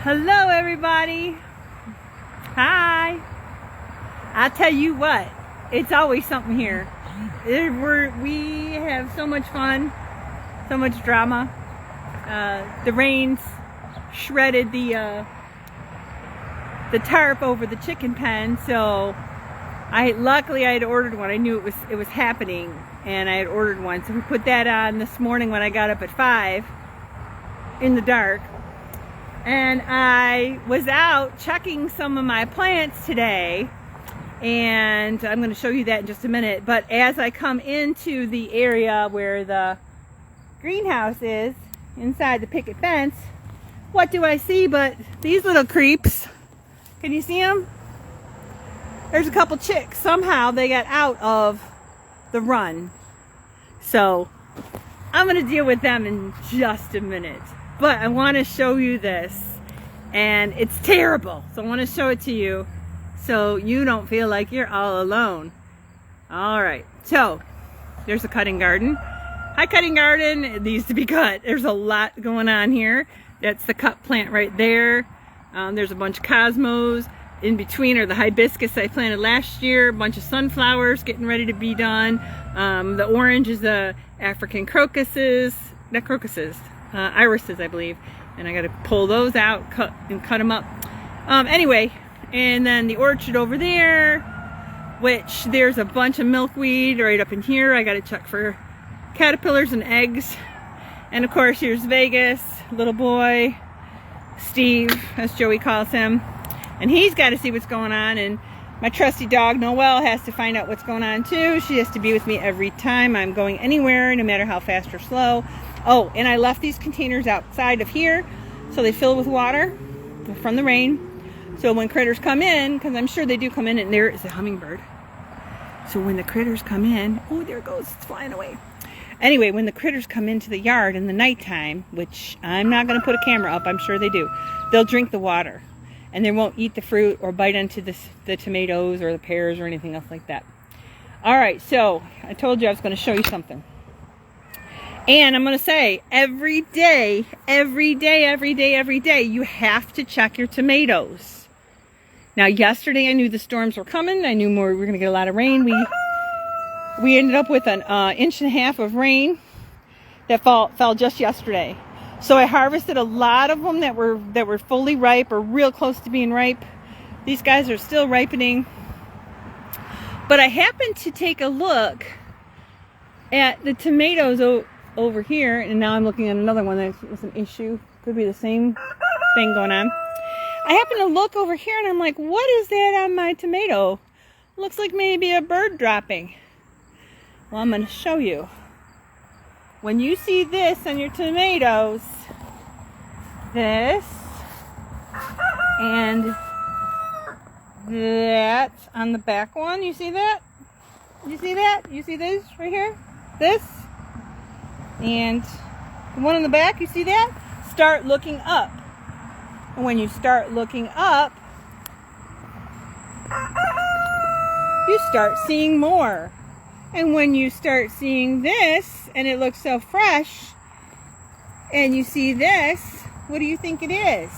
Hello everybody. Hi. I'll tell you what, it's always something here. We have so much fun, so much drama. The rains shredded the tarp over the chicken pen, so luckily I had ordered one. I knew it was happening, and I had ordered one, so we put that on this morning when I got up at 5 in the dark. And I was out checking some of my plants today, and I'm going to show you that in just a minute. But as I come into the area where the greenhouse is, inside the picket fence, what do I see but these little creeps? Can you see them? There's a couple chicks. Somehow they got out of the run. So I'm going to deal with them in just a minute. But I want to show you this, and it's terrible. So I want to show it to you so you don't feel like you're all alone. All right, so there's a cutting garden. Hi, cutting garden. It needs to be cut. There's a lot going on here. That's the cut plant right there. There's a bunch of cosmos. In between are the hibiscus I planted last year, a bunch of sunflowers getting ready to be done. The orange is the African crocuses, not crocuses, irises, I believe, and I got to pull those out, cut them up. Anyway, and then the orchard over there, which there's a bunch of milkweed right up in here. I got to check for caterpillars and eggs. And of course, here's Vegas, little boy, Steve, as Joey calls him, and he's got to see what's going on. And my trusty dog Noelle has to find out what's going on too. She has to be with me every time I'm going anywhere, no matter how fast or slow. Oh, and I left these containers outside of here so they fill with water from the rain. So when critters come in, because I'm sure they do come in, and there is a hummingbird. So when the critters come in, oh, there it goes, it's flying away. Anyway, when the critters come into the yard in the nighttime, which I'm not going to put a camera up, I'm sure they do, they'll drink the water. And they won't eat the fruit or bite into the tomatoes or the pears or anything else like that. All right, so I told you I was going to show you something. And I'm going to say, every day, you have to check your tomatoes. Now, yesterday I knew the storms were coming. I knew we were going to get a lot of rain. We ended up with an 1.5 inches of rain that fell just yesterday. So I harvested a lot of them that were fully ripe or real close to being ripe. These guys are still ripening. But I happened to take a look at the tomatoes over here, and now I'm looking at another one that was an issue. Could be the same thing going on. I happened to look over here, and I'm like, what is that on my tomato? Looks like maybe a bird dropping. Well, I'm going to show you. When you see this on your tomatoes, this, and that on the back one, you see that? You see that? You see this right here? This? And the one on the back, you see that? Start looking up. And when you start looking up, you start seeing more. And when you start seeing this, and it looks so fresh, and you see this, what do you think it is?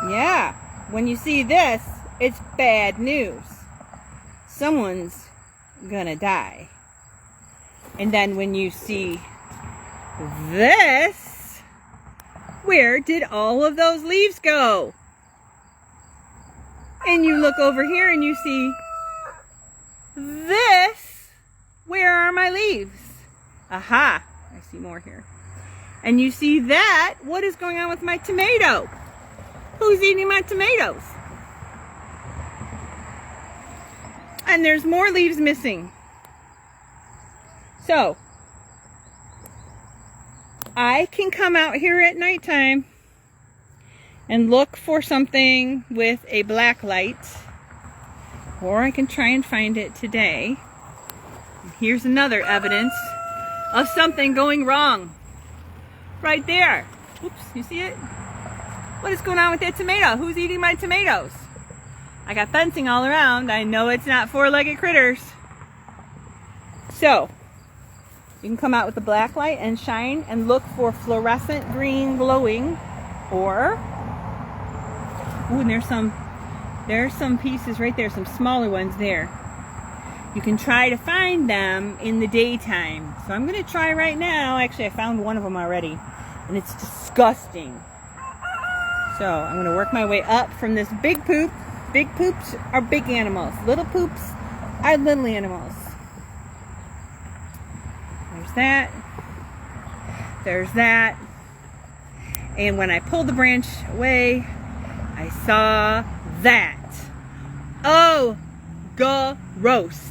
Yeah, when you see this, it's bad news. Someone's gonna die. And then when you see this, where did all of those leaves go? And you look over here and you see this, where are my leaves? Aha, I see more here. And you see that, what is going on with my tomato? Who's eating my tomatoes? And there's more leaves missing. So, I can come out here at nighttime and look for something with a black light, or I can try and find it today. Here's another evidence of something going wrong. Right there. Oops, you see it? What is going on with that tomato? Who's eating my tomatoes? I got fencing all around. I know it's not four-legged critters. So, You can come out with the black light and shine and look for fluorescent green glowing, or, ooh, and there's some pieces right there, some smaller ones there. You can try to find them in the daytime. So I'm going to try right now. Actually, I found one of them already, and it's disgusting. So I'm going to work my way up from this big poop. Big poops are big animals. Little poops are little animals. There's that. There's that. And when I pulled the branch away, I saw that. Oh, gross.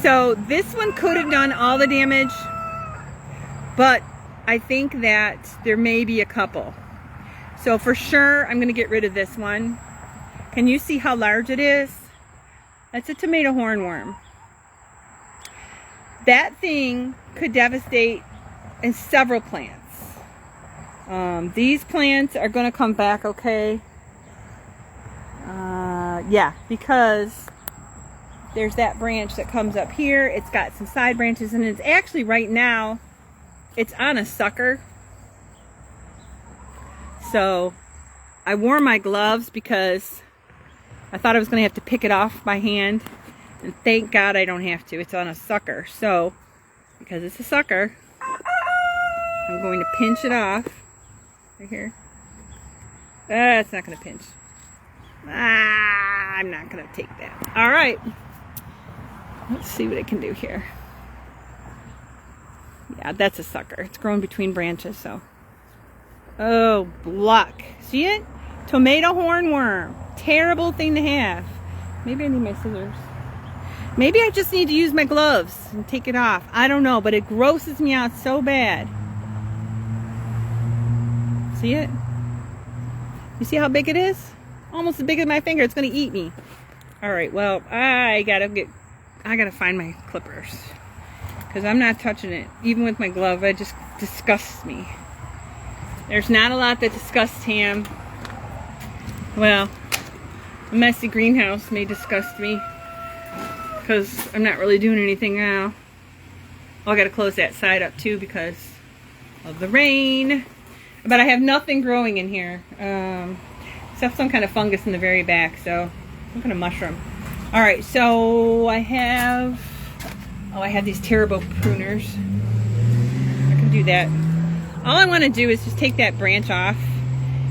So this one could have done all the damage, but I think that there may be a couple. So for sure, I'm going to get rid of this one. Can you see how large it is? That's a tomato hornworm. That thing could devastate in several plants. These plants are going to come back okay. Yeah, because there's that branch that comes up here. It's got some side branches, and it's actually right now, it's on a sucker. So I wore my gloves because I thought I was going to have to pick it off by hand. And thank God I don't have to. It's on a sucker. So, because it's a sucker, I'm going to pinch it off. Right here. It's not going to pinch. I'm not going to take that. Alright. Let's see what I can do here. Yeah, that's a sucker. It's growing between branches, so. Oh, block. See it? Tomato hornworm. Terrible thing to have. Maybe I need my scissors. Maybe I just need to use my gloves and take it off. I don't know, but it grosses me out so bad. See it? You see how big it is? Almost as big as my finger. It's going to eat me. All right, well, I gotta find my clippers, because I'm not touching it. Even with my glove, it just disgusts me. There's not a lot that disgusts him. Well, a messy greenhouse may disgust me, because I'm not really doing anything now. Oh, I gotta close that side up too because of the rain. But I have nothing growing in here, except some kind of fungus in the very back, so some kind of mushroom. All right, so I have these terrible pruners. I can do that. All I want to do is just take that branch off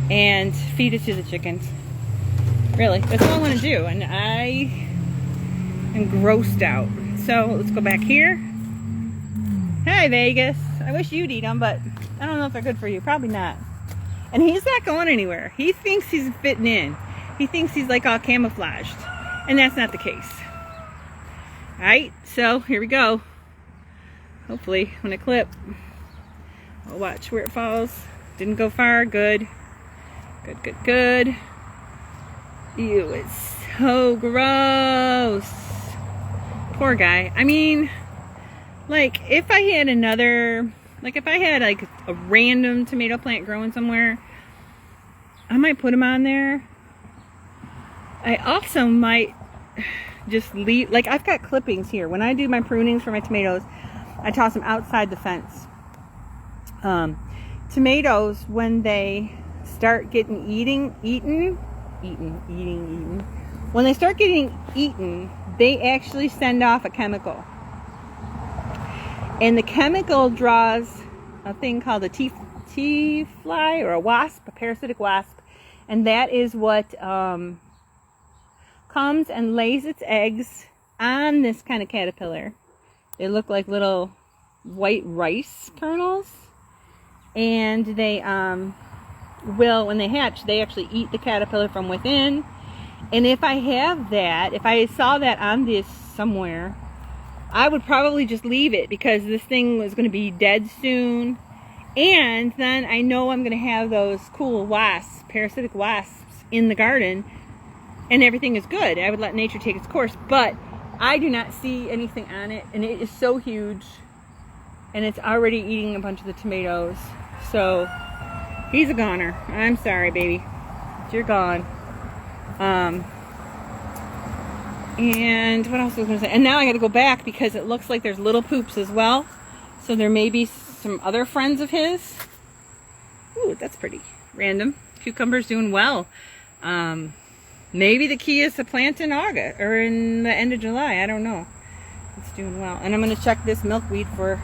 and feed it to the chickens. Really, that's all I want to do, and I am grossed out. So let's go back here. Hi, Vegas. I wish you'd eat them, but I don't know if they're good for you. Probably not. And he's not going anywhere. He thinks he's fitting in. He thinks he's like all camouflaged. And that's not the case. Alright, so here we go. Hopefully, when I clip, I'll watch where it falls. Didn't go far. Good. Good, good, good. Ew, it's so gross. Poor guy. I mean, like, if I had another, like, if I had, like, a random tomato plant growing somewhere, I might put him on there. I also might just leave, like, I've got clippings here. When I do my prunings for my tomatoes, I toss them outside the fence. Tomatoes, when they start getting eaten, when they start getting eaten, they actually send off a chemical. And the chemical draws a thing called a tea fly, or a wasp, a parasitic wasp. And that is what comes and lays its eggs on this kind of caterpillar. They look like little white rice kernels. And they will, when they hatch, they actually eat the caterpillar from within. And if I have that, if I saw that on this somewhere, I would probably just leave it, because this thing was going to be dead soon. And then I know I'm going to have those cool wasps, parasitic wasps, in the garden, and everything is good. I would let nature take its course, but I do not see anything on it, and it is so huge, and it's already eating a bunch of the tomatoes. So he's a goner. I'm sorry, baby. You're gone. And what else was I going to say? And now I got to go back because it looks like there's little poops as well. So there may be some other friends of his. Ooh, that's pretty random. Cucumber's doing well. Maybe the key is to plant in August or in the end of July. I don't know. It's doing well. And I'm going to check this milkweed for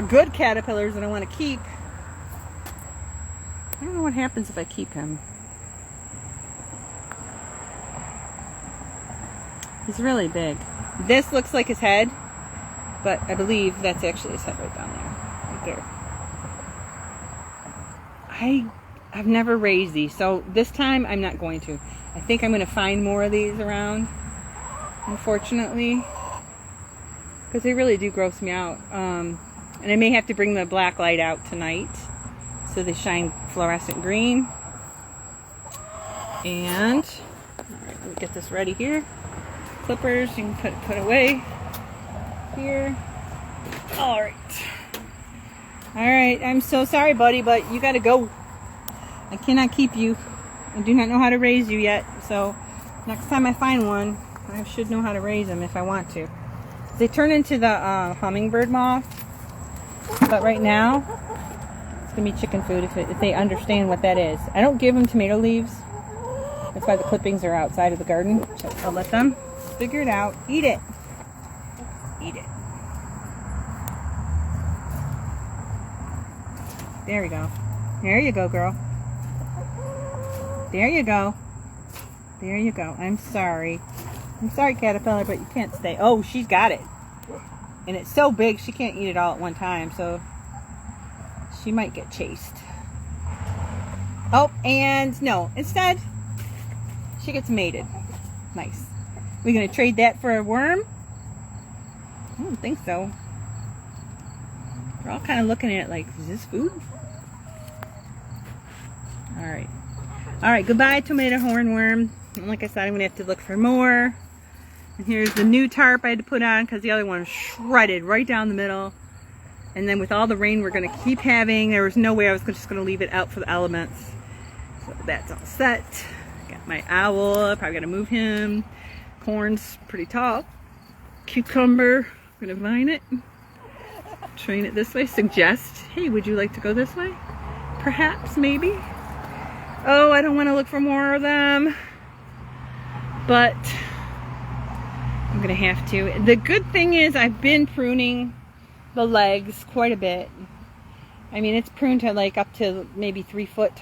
good caterpillars that I want to keep. I don't know what happens if I keep him. He's really big. This looks like his head, but I believe that's actually his head right down there. Right there. I've never raised these, so this time I'm not going to. I think I'm going to find more of these around, unfortunately, because they really do gross me out. And I may have to bring the black light out tonight so they shine fluorescent green. And, alright, let me get this ready here. Clippers, you can put away here. Alright. Alright, I'm so sorry, buddy, but you gotta go. I cannot keep you. I do not know how to raise you yet, so next time I find one, I should know how to raise them if I want to. They turn into the hummingbird moth, but right now, it's gonna be chicken food if they understand what that is. I don't give them tomato leaves. That's why the clippings are outside of the garden, so I'll let them figure it out. Eat it. Eat it. There we go. There you go, girl. There you go. There you go. I'm sorry. I'm sorry, caterpillar, but you can't stay. Oh, she's got it. And it's so big, she can't eat it all at one time, so she might get chased. Oh, and no. Instead, she gets mated. Nice. We're going to trade that for a worm? I don't think so. We're all kind of looking at it like, is this food? Alright. Alright, goodbye, tomato hornworm. And like I said, I'm going to have to look for more. And here's the new tarp I had to put on because the other one was shredded right down the middle. And then with all the rain we're going to keep having, there was no way I was just going to leave it out for the elements. So that's all set. Got my owl, probably got to move him. Corn's pretty tall. Cucumber, I'm going to vine it. Train it this way. Suggest, hey, would you like to go this way? Perhaps, maybe. Oh, I don't want to look for more of them. But I'm going to have to. The good thing is I've been pruning the legs quite a bit. I mean, it's pruned to like up to maybe 3 foot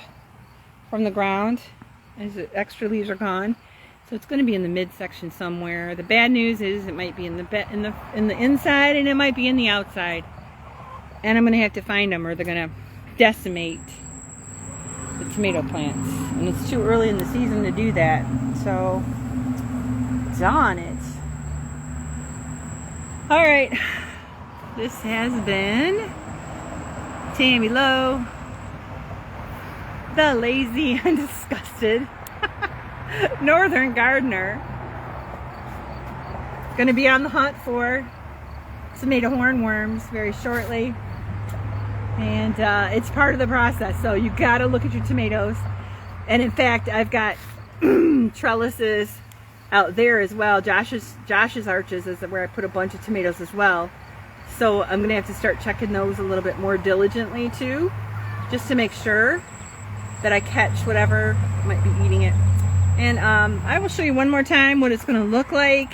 from the ground as the extra leaves are gone. So it's going to be in the midsection somewhere. The bad news is it might be in the inside and it might be in the outside. And I'm going to have to find them or they're going to decimate the tomato plants. And it's too early in the season to do that. So, darn it. Alright. This has been Tammy Lowe, the lazy and disgusted Northern gardener. Going to be on the hunt for tomato hornworms very shortly. And it's part of the process, so you got to look at your tomatoes. And in fact, I've got trellises out there as well. Josh's arches is where I put a bunch of tomatoes as well. So I'm going to have to start checking those a little bit more diligently too, just to make sure that I catch whatever might be eating it. And I will show you one more time what it's going to look like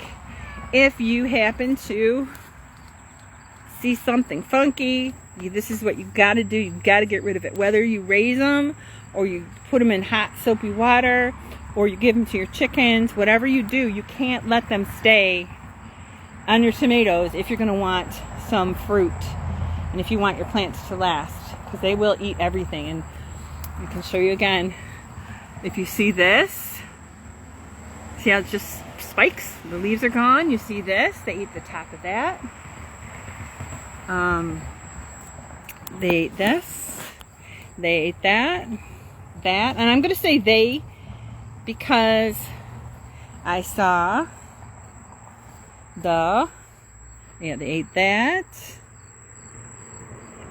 if you happen to see something funky. This is what you got to do. You got to get rid of it. Whether you raise them or you put them in hot soapy water or you give them to your chickens, whatever you do, you can't let them stay on your tomatoes if you're going to want some fruit and if you want your plants to last, because they will eat everything. And I can show you again. If you see this, see how it's just spikes? The leaves are gone. You see this? They eat the top of that. They ate this. They ate that. That. And I'm going to say they because I saw they ate that.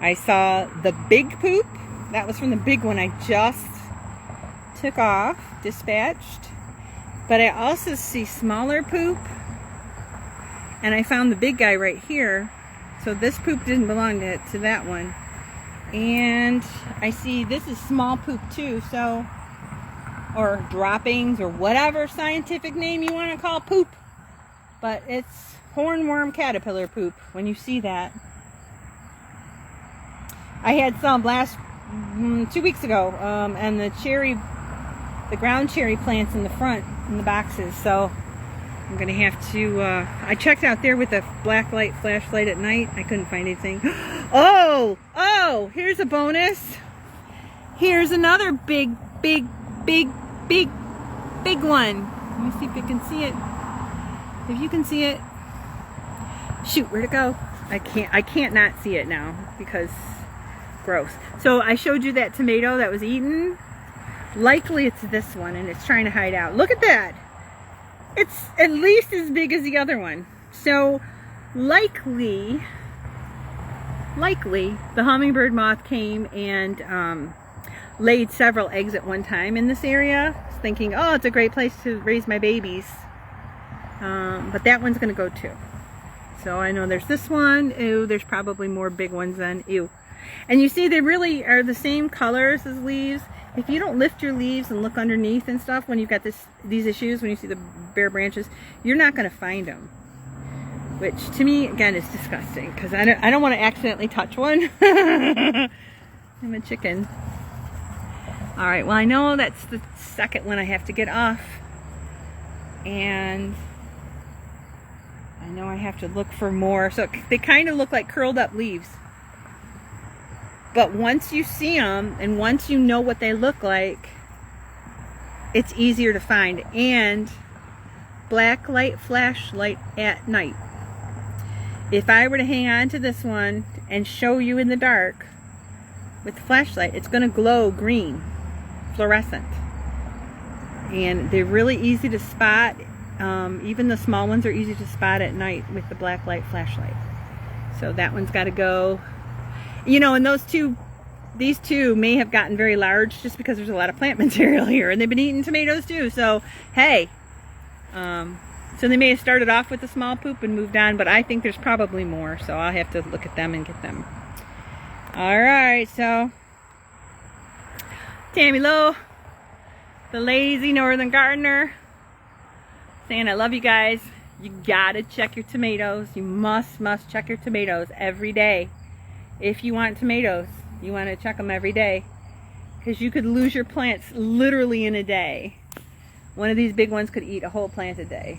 I saw the big poop. That was from the big one I just took off, dispatched. But I also see smaller poop, and I found the big guy right here. So this poop didn't belong to that one. And I see this is small poop too, so, or droppings, or whatever scientific name you want to call poop. But it's hornworm caterpillar poop when you see that. I had some last 2 weeks ago, and the ground cherry plants in the front in the boxes. So I'm gonna have to. I checked out there with a black light flashlight at night. I couldn't find anything. Oh! Here's a bonus. Here's another big one. Let me see if you can see it. If you can see it. Shoot, where'd it go? I can't not see it now because gross. So I showed you that tomato that was eaten. Likely it's this one, and it's trying to hide out. Look at that. It's at least as big as the other one. So likely the hummingbird moth came and laid several eggs at one time in this area, thinking, oh, it's a great place to raise my babies. But that one's going to go too. So I know there's this one. Ew, there's probably more big ones then. Ew. And you see they really are the same colors as leaves. If you don't lift your leaves and look underneath and stuff when you've got these issues, when you see the bare branches, you're not going to find them. Which to me, again, is disgusting because I don't want to accidentally touch one. I'm a chicken. All right, well, I know that's the second one I have to get off. And I know I have to look for more. So they kind of look like curled up leaves. But once you see them and once you know what they look like, it's easier to find. And black light flashlight at night. If I were to hang on to this one and show you in the dark with the flashlight, it's going to glow green, fluorescent. And they're really easy to spot. Even the small ones are easy to spot at night with the black light flashlight. So that one's got to go. You know, and these two may have gotten very large just because there's a lot of plant material here, and they've been eating tomatoes too. So, hey, so they may have started off with the small poop and moved on, but I think there's probably more. So I'll have to look at them and get them. All right, so Tammy Lowe, the lazy northern gardener, saying I love you guys. You gotta check your tomatoes. You must check your tomatoes every day. If you want tomatoes, you want to check them every day, because you could lose your plants literally in a day. One of these big ones could eat a whole plant a day.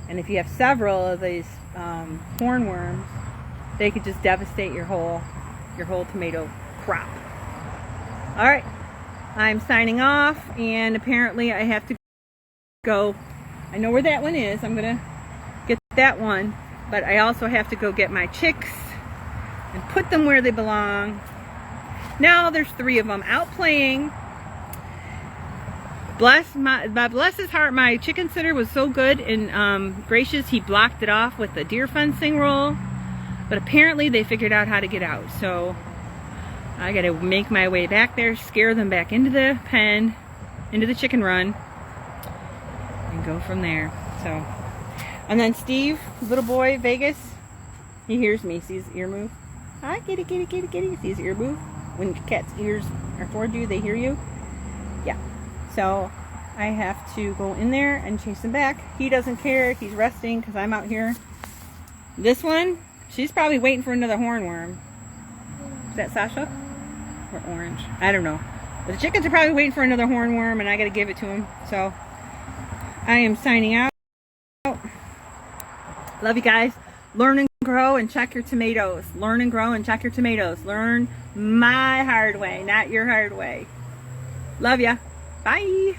And if you have several of these hornworms, they could just devastate your whole tomato crop. All right, I'm signing off, and apparently I have to go. I know where that one is. I'm gonna get that one, but I also have to go get my chicks and put them where they belong. Now there's 3 of them out playing. Bless his heart, my chicken sitter was so good and gracious, he blocked it off with the deer fencing roll. But apparently they figured out how to get out. So I gotta make my way back there, scare them back into the pen, into the chicken run, and go from there. So, and then Steve, little boy, Vegas, he hears me, sees the ear move. Hi, kitty, kitty, kitty, kitty. Sees ear move. When cat's ears are toward you, they hear you. Yeah. So I have to go in there and chase him back. He doesn't care. He's resting because I'm out here. This one, she's probably waiting for another hornworm. Is that Sasha? Or Orange? I don't know. But the chickens are probably waiting for another hornworm, and I got to give it to them. So I am signing out. Love you guys. Learn and grow and check your tomatoes. Learn and grow and check your tomatoes. Learn my hard way, not your hard way. Love ya. Bye.